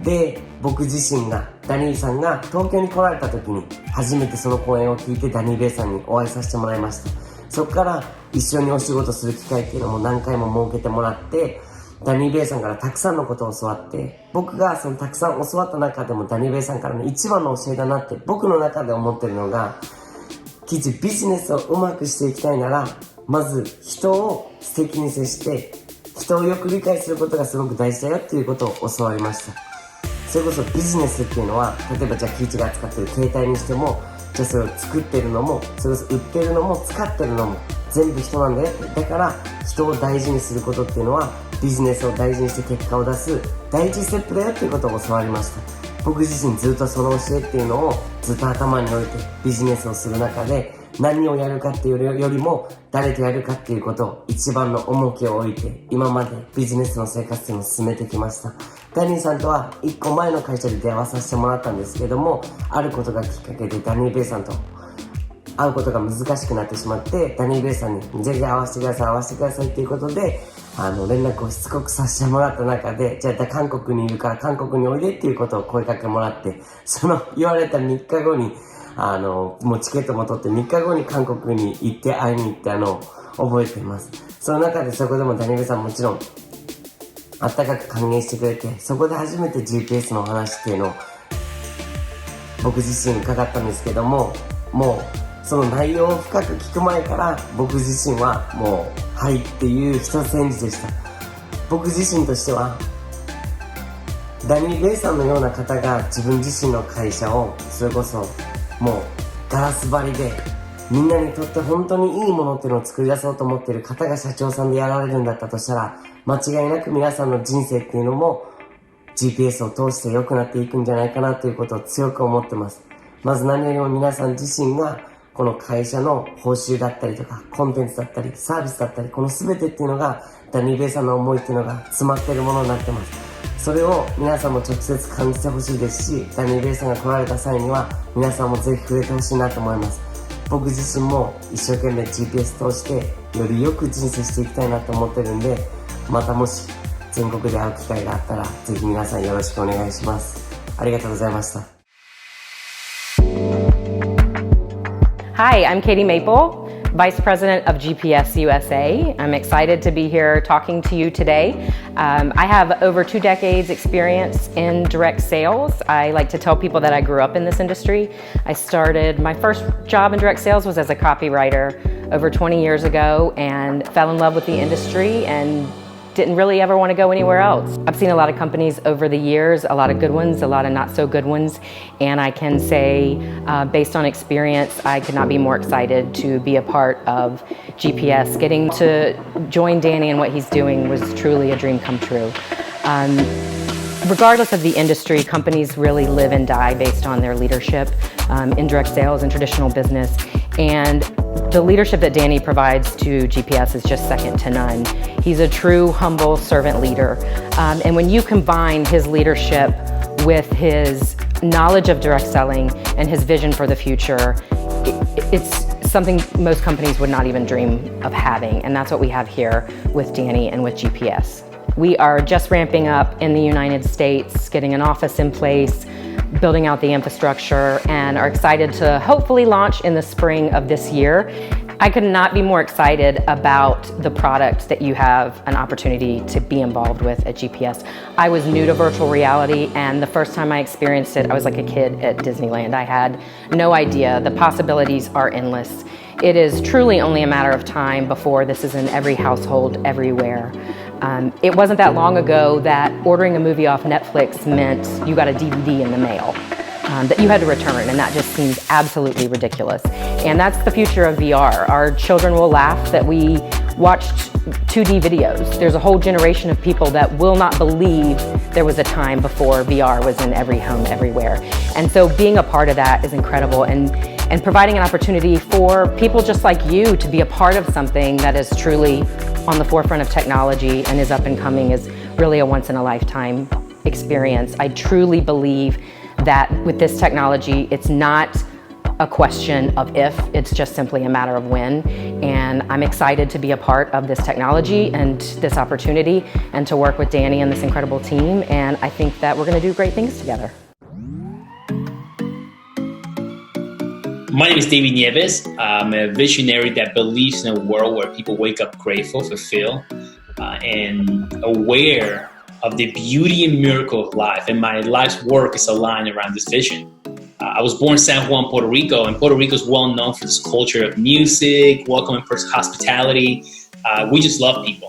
で、僕自身が、ダニーさんが東京に来られた時に初めてその講演を聞いてダニー・ベイさんにお会いさせてもらいました。そこから一緒にお仕事する機会っていうのも何回も設けてもらって、ダニー・ベイさんからたくさんのことを教わって、僕がそのたくさん教わった中でもダニー・ベイさんからの一番の教えだなって僕の中で思ってるのが、ビジネスをうまくしていきたいなら、まず人を素敵に接して人をよく理解することがすごく大事だよっていうことを教わりました。それこそビジネスっていうのは、例えばじゃあキイチが扱ってる携帯にしても、じゃあそれを作ってるのも、それこそ売ってるのも使ってるのも全部人なんだよ。だから人を大事にすることっていうのは、ビジネスを大事にして結果を出す第一ステップだよっていうことを教わりました。僕自身ずっとその教えっていうのをずっと頭に置いてビジネスをする中で、何をやるかっていうよりも誰とやるかっていうことを一番の重きを置いて、今までビジネスの生活っていうのを進めてきました。ダニーさんとは1個前の会社で出会わさせてもらったんですけども、あることがきっかけでダニー・ベイさんと会うことが難しくなってしまって、ダニー・ベイさんにじゃあ会わせてくださいっていうことで連絡をしつこくさせてもらった中で、じゃあ韓国にいるから韓国においでっていうことを声かけもらって、その言われた3日後にもうチケットも取って3日後に韓国に行って会いに行ったのを覚えています。その中でそこでもダニベさんもちろんあったかく歓迎してくれて、そこで初めて GPS の話っていうのを僕自身伺ったんですけども、もうその内容を深く聞く前から僕自身はもうはいっていう一返事でした。僕自身としてはダニー・ベイさんのような方が自分自身の会社をそれこそもうガラス張りでみんなにとって本当にいいものっていうのを作り出そうと思っている方が社長さんでやられるんだったとしたら、間違いなく皆さんの人生っていうのも GPS を通して良くなっていくんじゃないかなということを強く思ってます。まず何よりも皆さん自身がこの会社の報酬だったりとかコンテンツだったりサービスだったり、この全てっていうのがダニー・ベイさんの思いっていうのが詰まっているものになってます。それを皆さんも直接感じてほしいですし、ダニー・ベイさんが来られた際には皆さんもぜひ触れてほしいなと思います。僕自身も一生懸命 GPS 通してよりよく人生していきたいなと思ってるんで、またもし全国で会う機会があったらぜひ皆さんよろしくお願いします。ありがとうございました。 Hi, I'm Katie Maple, Vice President of GPS USA. I'm excited to be here talking to you today. I have over 2 decades experience in direct sales. I like to tell people that I grew up in this industry. I started, my first job in direct sales was as a copywriter over 20 years ago and fell in love with the industry and didn't really ever want to go anywhere else. I've seen a lot of companies over the years, a lot of good ones, a lot of not so good ones, and I can say, based on experience, I could not be more excited to be a part of GPS. Getting to join Danny and what he's doing was truly a dream come true. Regardless of the industry, companies really live and die based on their leadership in direct sales and traditional business. And the leadership that Danny provides to GPS is just second to none. He's a true, humble servant leader. And when you combine his leadership with his knowledge of direct selling and his vision for the future, it's something most companies would not even dream of having. And that's what we have here with Danny and with GPS. We are just ramping up in the United States, getting an office in place, building out the infrastructure, and are excited to hopefully launch in the spring of this year. I could not be more excited about the product that you have an opportunity to be involved with at GPS. I was new to virtual reality, and the first time I experienced it, I was like a kid at Disneyland. I had no idea. The possibilities are endless. It is truly only a matter of time before this is in every household everywhere. It wasn't that long ago that ordering a movie off Netflix meant you got a DVD in the mail that you had to return, and that just seems absolutely ridiculous. And that's the future of VR. Our children will laugh that we watched 2D videos. There's a whole generation of people that will not believe there was a time before VR was in every home everywhere. And so being a part of that is incredible, and providing an opportunity for people just like you to be a part of something that is truly on the forefront of technology and is up and coming is really a once-in-a-lifetime experience. I truly believe that with this technology, it's not a question of if, it's just simply a matter of when. And I'm excited to be a part of this technology and this opportunity and to work with Danny and this incredible team. And I think that we're going to do great things together. My name is David Nieves. I'm a visionary that believes in a world where people wake up grateful, fulfilled, and aware of the beauty and miracle of life. And my life's work is aligned around this vision. I was born in San Juan, Puerto Rico, and Puerto Rico is well known for this culture of music, welcoming hospitality. We just love people.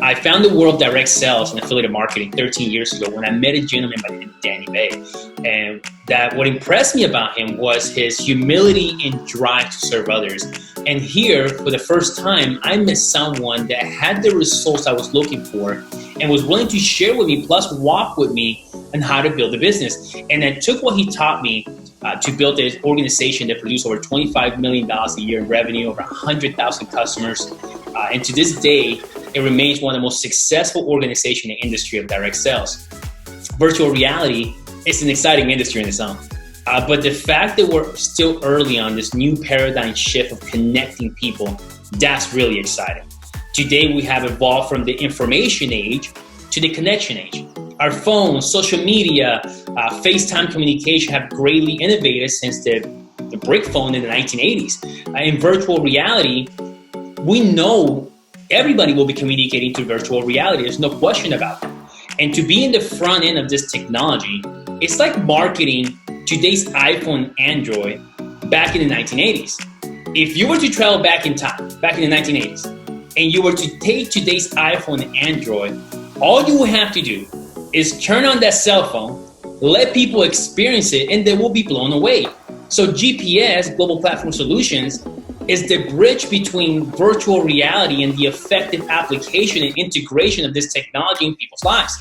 I found the world of direct sales and affiliate marketing 13 years ago when I met a gentleman by the name of Danny Bay. And that what impressed me about him was his humility and drive to serve others. And here, for the first time, I met someone that had the results I was looking for and was willing to share with me, plus walk with me on how to build a business. And I took what he taught me to build an organization that produced over $25 million a year in revenue, over 100,000 customers. And to this day, it remains one of the most successful organizations in the industry of direct sales. Virtual reality is an exciting industry in its own. But the fact that we're still early on this new paradigm shift of connecting people, that's really exciting. Today, we have evolved from the information age to the connection age. Our phones, social media, FaceTime communication have greatly innovated since the brick phone in the 1980s. In virtual reality, we know everybody will be communicating through virtual reality. There's no question about that. And to be in the front end of this technology, it's like marketing today's iPhone and Android back in the 1980s. If you were to travel back in time, back in the 1980s, and you were to take today's iPhone and Android, all you would have to do is turn on that cell phone, let people experience it, and they will be blown away. So GPS, Global Platform Solutions, is the bridge between virtual reality and the effective application and integration of this technology in people's lives.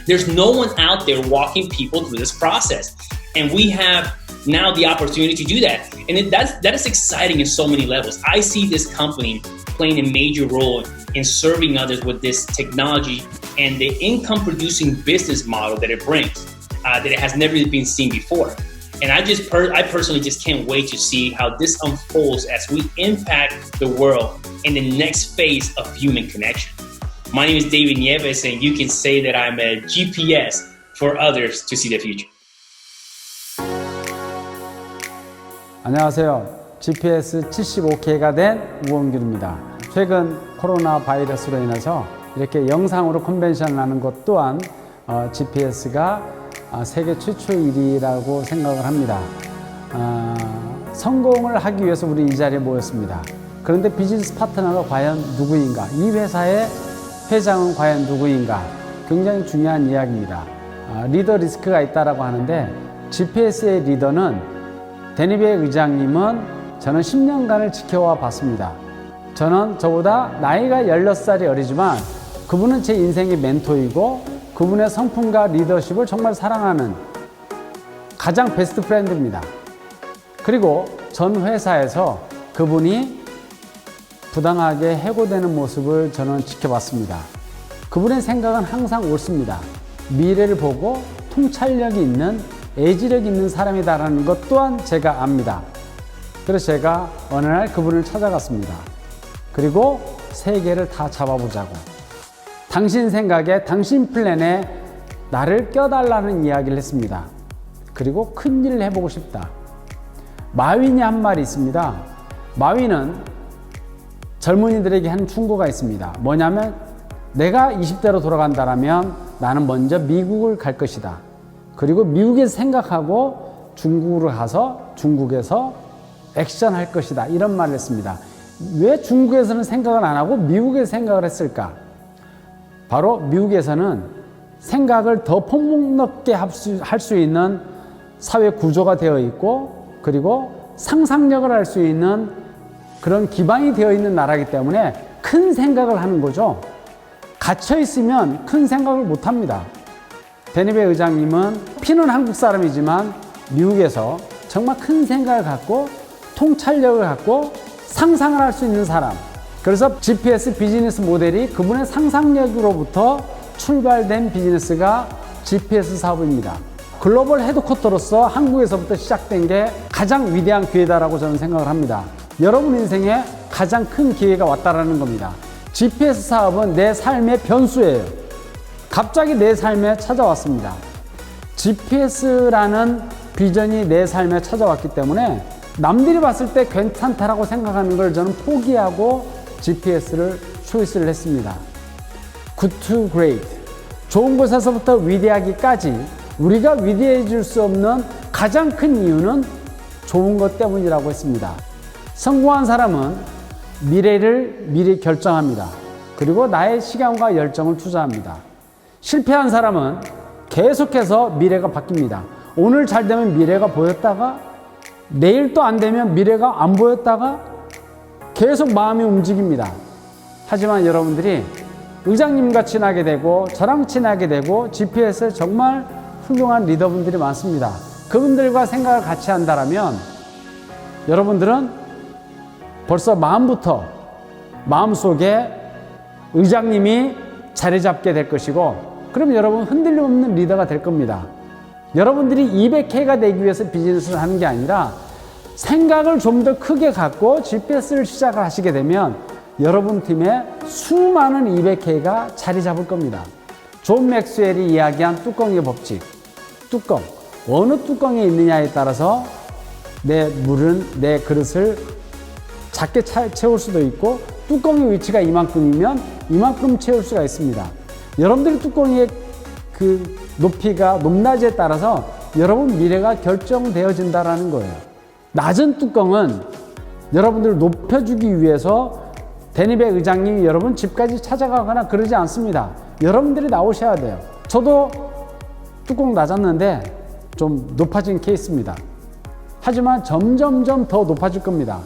There's no one out there walking people through this process. And we have now the opportunity to do that. And that is exciting in so many levels. I see this company playing a major role in serving others with this technology and the income producing business model that it brings, that it has never been seen before. And I personally just can't wait to see how this unfolds as we impact the world in the next phase of human connection. My name is David Nieves, and you can say that I'm a GPS for others to see the future. 안녕하세요. GPS 75K가 된 우원길입니다. 최근 코로나 바이러스로 인해서 이렇게 영상으로 컨벤션을 하는 것 또한 GPS가 세계 최초의 일이라고 생각을 합니다. 성공을 하기 위해서 우리 이 자리에 모였습니다. 그런데 비즈니스 파트너가 과연 누구인가? 이 회사의 회장은 과연 누구인가? 굉장히 중요한 이야기입니다. 리더 리스크가 있다고 하는데 GPS의 리더는 데니베 의장님은 저는 10년간을 지켜와 봤습니다. 저는 저보다 나이가 16살이 어리지만 그분은 제 인생의 멘토이고 그분의 성품과 리더십을 정말 사랑하는 가장 베스트 프렌드입니다. 그리고 전 회사에서 그분이 부당하게 해고되는 모습을 저는 지켜봤습니다. 그분의 생각은 항상 옳습니다. 미래를 보고 통찰력이 있는 애지력 있는 사람이다라는 것 또한 제가 압니다. 그래서 제가 어느 날 그분을 찾아갔습니다. 그리고 세계를 다 잡아보자고. 당신 생각에, 당신 플랜에 나를 껴달라는 이야기를 했습니다. 그리고 큰일을 해보고 싶다. 마윈이 한 말이 있습니다. 마윈은 젊은이들에게 한 충고가 있습니다. 뭐냐면 내가 20대로 돌아간다면 나는 먼저 미국을 갈 것이다. 그리고 미국에서 생각하고 중국으로 가서 중국에서 액션할 것이다. 이런 말을 했습니다. 왜 중국에서는 생각을 안 하고 미국에서 생각을 했을까? 바로 미국에서는 생각을 더 폭넓게 할 수 있는 사회 구조가 되어 있고 그리고 상상력을 할 수 있는 그런 기반이 되어 있는 나라이기 때문에 큰 생각을 하는 거죠. 갇혀 있으면 큰 생각을 못 합니다. 데니베 의장님은 피는 한국 사람이지만 미국에서 정말 큰 생각을 갖고 통찰력을 갖고 상상을 할 수 있는 사람. 그래서 GPS 비즈니스 모델이 그분의 상상력으로부터 출발된 비즈니스가 GPS 사업입니다. 글로벌 헤드쿼터로서 한국에서부터 시작된 게 가장 위대한 기회다라고 저는 생각을 합니다. 여러분 인생에 가장 큰 기회가 왔다라는 겁니다. GPS 사업은 내 삶의 변수예요. 갑자기 내 삶에 찾아왔습니다. GPS라는 비전이 내 삶에 찾아왔기 때문에 남들이 봤을 때 괜찮다라고 생각하는 걸 저는 포기하고 GPS를 초이스를 했습니다. Good to great. 좋은 곳에서부터 위대하기까지 우리가 위대해질 수 없는 가장 큰 이유는 좋은 것 때문이라고 했습니다. 성공한 사람은 미래를 미리 결정합니다. 그리고 나의 시간과 열정을 투자합니다. 실패한 사람은 계속해서 미래가 바뀝니다. 오늘 잘 되면 미래가 보였다가 내일 또 안 되면 미래가 안 보였다가 계속 마음이 움직입니다. 하지만 여러분들이 의장님과 친하게 되고 저랑 친하게 되고 GPS에 정말 훌륭한 리더분들이 많습니다. 그분들과 생각을 같이 한다면 여러분들은 벌써 마음속에 의장님이 자리 잡게 될 것이고 그럼 여러분 흔들림 없는 리더가 될 겁니다. 여러분들이 200K가 되기 위해서 비즈니스를 하는 게 아니라 생각을 좀 더 크게 갖고 GPS를 시작을 하시게 되면 여러분 팀에 수많은 200K가 자리 잡을 겁니다. 존 맥스웰이 이야기한 뚜껑의 법칙. 뚜껑. 어느 뚜껑에 있느냐에 따라서 내 그릇을 작게 채울 수도 있고 뚜껑의 위치가 이만큼이면 이만큼 채울 수가 있습니다. 여러분들의 뚜껑의 그 높이가 높낮이에 따라서 여러분 미래가 결정되어진다는 거예요. 낮은 뚜껑은 여러분들을 높여주기 위해서 데니베 의장님이 여러분 집까지 찾아가거나 그러지 않습니다. 여러분들이 나오셔야 돼요. 저도 뚜껑 낮았는데 좀 높아진 케이스입니다. 하지만 점점점 더 높아질 겁니다.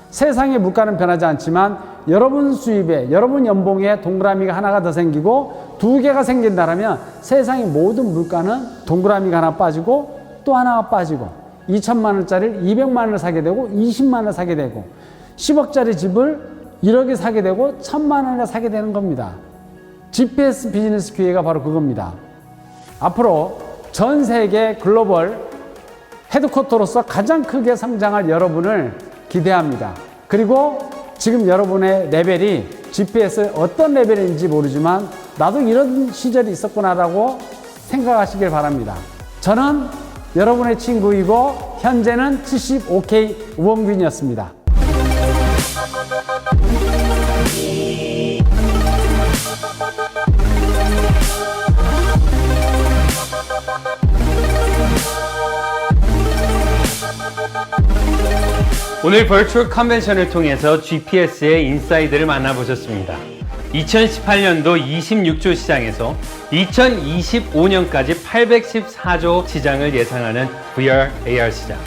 세상의 물가는 변하지 않지만 여러분 수입에, 여러분 연봉에 동그라미가 하나가 더 생기고 2개가 생긴다면 세상의 모든 물가는 동그라미가 하나 빠지고 또 하나가 빠지고 2천만 원짜리를 200만 원을 사게 되고 20만 원을 사게 되고 10억짜리 집을 1억에 사게 되고 1000만 원에 사게 되는 겁니다. GPS 비즈니스 기회가 바로 그겁니다. 앞으로 전 세계 글로벌 헤드쿼터로서 가장 크게 성장할 여러분을 기대합니다. 그리고 지금 여러분의 레벨이 GPS 어떤 레벨인지 모르지만 나도 이런 시절이 있었구나라고 생각하시길 바랍니다. 저는 여러분의 친구이고 현재는 75K 우원균이었습니다. 오늘 버추얼 컨벤션을 통해서 GPS의 인사이드를 만나보셨습니다. 2018년도 26조 시장에서 2025년까지 814조 시장을 예상하는 VR, AR 시장.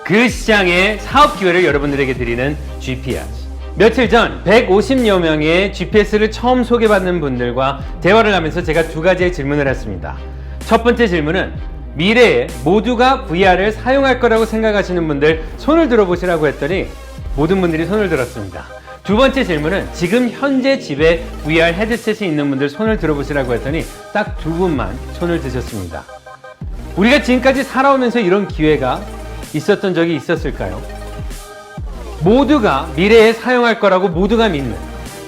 그 시장의 사업 기회를 여러분들에게 드리는 GPS. 며칠 전 150여 명의 GPS를 처음 소개받는 분들과 대화를 하면서 제가 2가지의 질문을 했습니다. 첫 번째 질문은 미래에 모두가 VR을 사용할 거라고 생각하시는 분들 손을 들어보시라고 했더니 모든 분들이 손을 들었습니다. 두 번째 질문은 지금 현재 집에 VR 헤드셋이 있는 분들 손을 들어보시라고 했더니 딱 2분만 손을 드셨습니다. 우리가 지금까지 살아오면서 이런 기회가 있었던 적이 있었을까요? 모두가 미래에 사용할 거라고 모두가 믿는,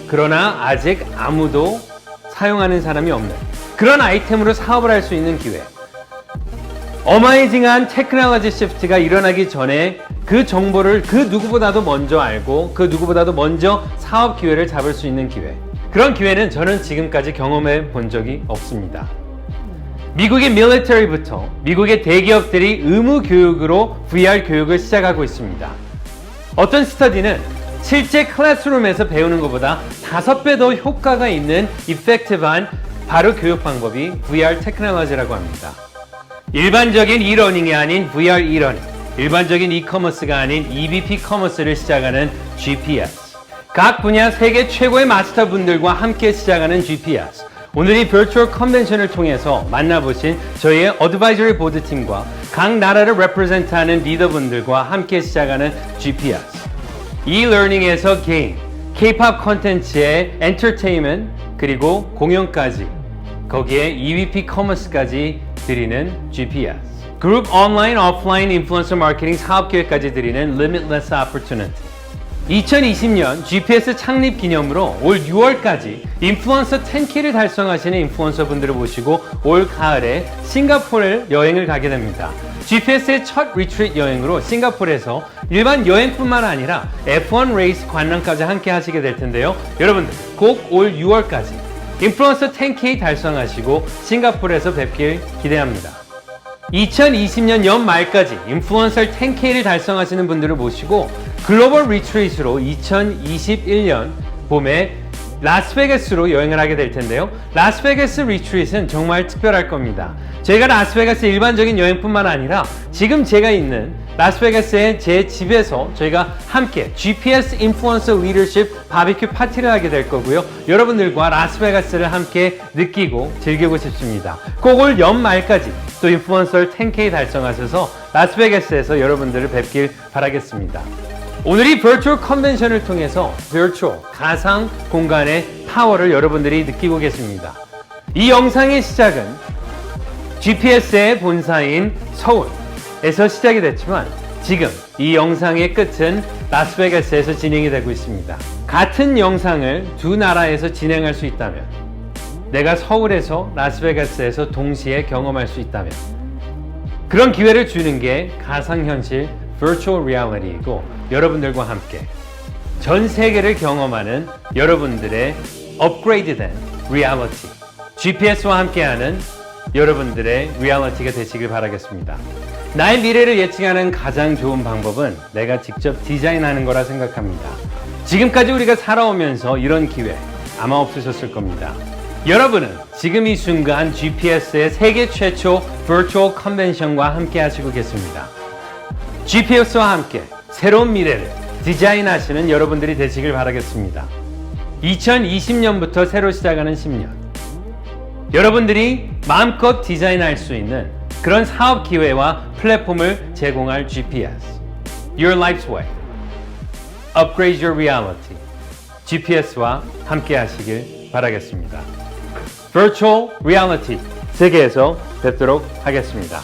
그러나 아직 아무도 사용하는 사람이 없는 그런 아이템으로 사업을 할 수 있는 기회. 어메이징한 테크놀로지 시프트가 일어나기 전에 그 정보를 그 누구보다도 먼저 알고 그 누구보다도 먼저 사업 기회를 잡을 수 있는 기회. 그런 기회는 저는 지금까지 경험해 본 적이 없습니다. 미국의 밀리터리부터 미국의 대기업들이 의무 교육으로 VR 교육을 시작하고 있습니다. 어떤 스터디는 실제 클래스룸에서 배우는 것보다 5배 더 효과가 있는 이펙티브한 바로 교육 방법이 VR 테크놀로지라고 합니다. 일반적인 e-러닝이 아닌 VR e-러닝, 일반적인 e-커머스가 아닌 EBP 커머스를 시작하는 GPS. 각 분야 세계 최고의 마스터 분들과 함께 시작하는 GPS. 오늘 이 버추얼 컨벤션을 통해서 만나보신 저희의 어드바이저리 보드 팀과 각 나라를 레프레젠트하는 리더분들과 함께 시작하는 GPS. e-러닝에서 게임, K-POP 콘텐츠의 엔터테인먼트 그리고 공연까지 거기에 EVP 커머스까지 드리는 GPS. 그룹 온라인, 오프라인 인플루언서 마케팅 사업 기회까지 드리는 Limitless Opportunity. 2020년 GPS 창립 기념으로 올 6월까지 인플루언서 10K를 달성하시는 인플루언서 분들을 모시고 올 가을에 싱가포르 여행을 가게 됩니다. GPS의 첫 리트리트 여행으로 싱가포르에서 일반 여행뿐만 아니라 F1 레이스 관람까지 함께 하시게 될 텐데요. 여러분들 꼭 올 6월까지 인플루언서 10K 달성하시고 싱가포르에서 뵙길 기대합니다. 2020년 연말까지 인플루언서 10K를 달성하시는 분들을 모시고 글로벌 리트리트로 2021년 봄에 라스베가스로 여행을 하게 될 텐데요. 라스베가스 리트리트는 정말 특별할 겁니다. 저희가 라스베가스 일반적인 여행뿐만 아니라 지금 제가 있는 라스베가스의 제 집에서 저희가 함께 GPS 인플루언서 리더십 바비큐 파티를 하게 될 거고요. 여러분들과 라스베가스를 함께 느끼고 즐기고 싶습니다. 꼭 올 연말까지 또 인플루언서 10K 달성하셔서 라스베가스에서 여러분들을 뵙길 바라겠습니다. 오늘 이 버추얼 컨벤션을 통해서 버추얼 가상 공간의 파워를 여러분들이 느끼고 계십니다. 이 영상의 시작은 GPS의 본사인 서울에서 시작이 됐지만 지금 이 영상의 끝은 라스베가스에서 진행이 되고 있습니다. 같은 영상을 두 나라에서 진행할 수 있다면, 내가 서울에서 라스베가스에서 동시에 경험할 수 있다면, 그런 기회를 주는 게 가상현실 Virtual Reality이고, 여러분들과 함께 전 세계를 경험하는 여러분들의 업그레이드된 리얼리티, GPS와 함께하는 여러분들의 리얼리티가 되시길 바라겠습니다. 나의 미래를 예측하는 가장 좋은 방법은 내가 직접 디자인하는 거라 생각합니다. 지금까지 우리가 살아오면서 이런 기회 아마 없으셨을 겁니다. 여러분은 지금 이 순간 GPS의 세계 최초 Virtual Convention과 함께 하시고 계십니다. GPS와 함께 새로운 미래를 디자인하시는 여러분들이 되시길 바라겠습니다. 2020년부터 새로 시작하는 10년, 여러분들이 마음껏 디자인할 수 있는 그런 사업 기회와 플랫폼을 제공할 GPS, Your Life's Way, Upgrade Your Reality, GPS와 함께 하시길 바라겠습니다. Virtual Reality 세계에서 뵙도록 하겠습니다.